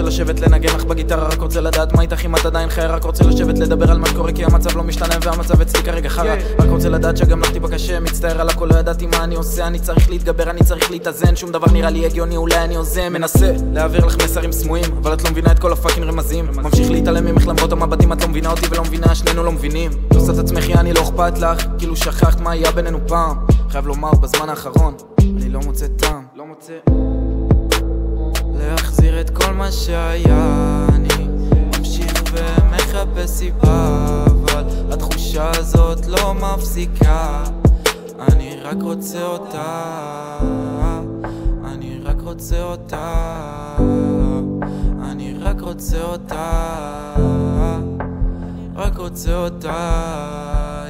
לשבת לנגן לך בגיטרה, רק רוצה לדעת מה איתך אם את עדיין חיה, רק רוצה לשבת לדבר על מה שקורה כי המצב לא משתנה והמצב אצלי כרגע חרא, רק רוצה לדעת שגם לך טיפה קשה, מצטער על הכל, לא ידעתי מה אני עושה, אני צריך להתגבר, אני צריך להתאזן, שום דבר נראה לי הגיוני, אולי אני עוזם, מנסה להעביר לך מסרים סמויים, אבל את לא מבינה את כל הפאקינג רמזים, ממשיך להתעלם ממך למרות המבטים, את לא מבינה אותי ולא מבינה, שנינו לא מבינים, עושה את עצמך אני לא אכפת לך, כאילו שכחת מה היה בינינו פעם, חייב לומר בזמן האחרון, אני לא מוצא טעם, לא מוצא להחזיר את כל מה שהיה, אני ממשיך ומחפש סיבה, אבל התחושה הזאת לא מפסיקה, אני רק רוצה אותה, אני רק רוצה אותה, אני רק רוצה אותה, רק רוצה אותה,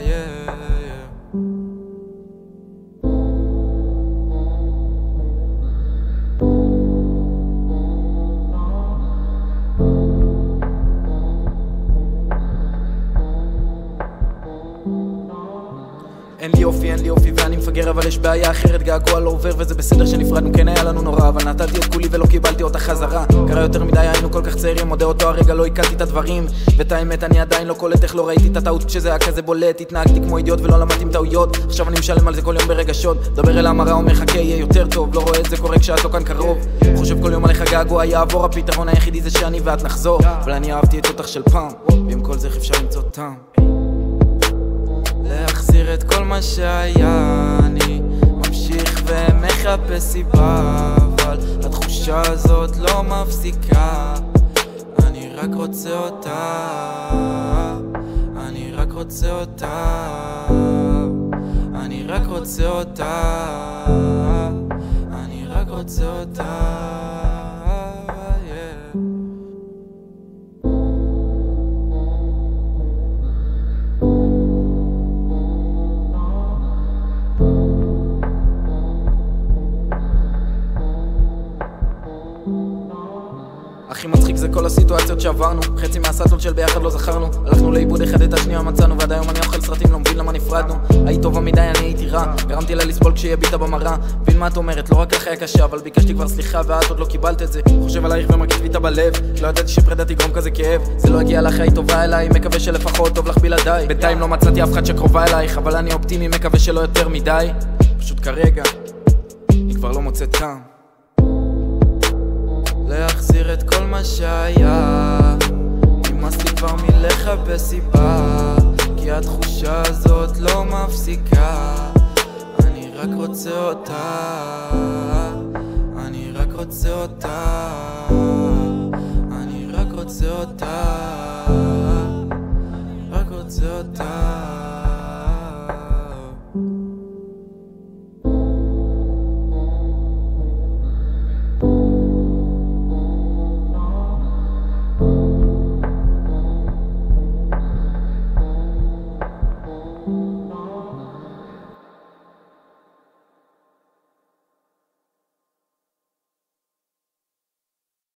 yeah. אין לי אופי ואני מפגר אבל יש בעיה אחרת, געגוע לא עובר וזה בסדר שנפרדנו, כן היה לנו נורא אבל נתתי את כולי ולא קיבלתי אותה חזרה, קרה יותר מדי, היינו כל כך צעירים, מודה אותו הרגע לא עיכלתי את הדברים, ואת האמת אני עדיין לא קולט איך לא ראיתי את הטעות כשזה היה כזה בולט, התנהגתי כמו אידיוט ולא למדתי עם טעויות, עכשיו אני משלם על זה כל יום ברגשות, דבר אל המראה אומר חכה יהיה יותר טוב, לא רואה את זה קורה כשאת לא כאן קרוב, חושב כל יום עליך געגוע יעבור, הפתרון היחידי זה שאני ואת נחזור, אבל אני אהבתי את אותך של פעם, ועם כל זה אפשר למצוא טעם להחזיר את כל מה שהיה, אני ממשיך ומחפש סיבה, אבל התחושה הזאת לא מפסיקה, אני רק רוצה אותה, אני רק רוצה אותה, אני רק רוצה אותה, אני רק רוצה אותה, הכי מצחיק זה כל הסיטואציות שעברנו, חצי מהסטלות של ביחד לא זכרנו, הלכנו לאיבוד אחד את השנייה מצאנו, ועד היום אני אוכל סרטים לא מבין למה נפרדנו, היית טובה מדי אני הייתי רע, גרמתי לה לסבול כשהיא הביטה במראה, מבין מה את אומרת, לא רק לך היה קשה אבל ביקשתי כבר סליחה ואת עוד לא קיבלת את זה, חושב עלייך ומרגיש ביטה בלב, לא ידעתי שפרידה תגרום כזה כאב, זה לא הגיע לך היית טובה אליי, מקווה שלפחות טוב לך בלעדיי, בינתיים לא מצאתי אף אחד שקרובה אלייך, אבל אני אופטימי מקווה שלא יותר מדי, פשוט כרגע אני כבר לא מוצא טעם להחזיר את כל מה שהיה, נמאס לי כבר מלחפש סיבה, כי התחושה הזאת לא מפסיקה, אני רק רוצה אותה, אני רק רוצה אותה, אני רק רוצה אותה, רק רוצה אותה.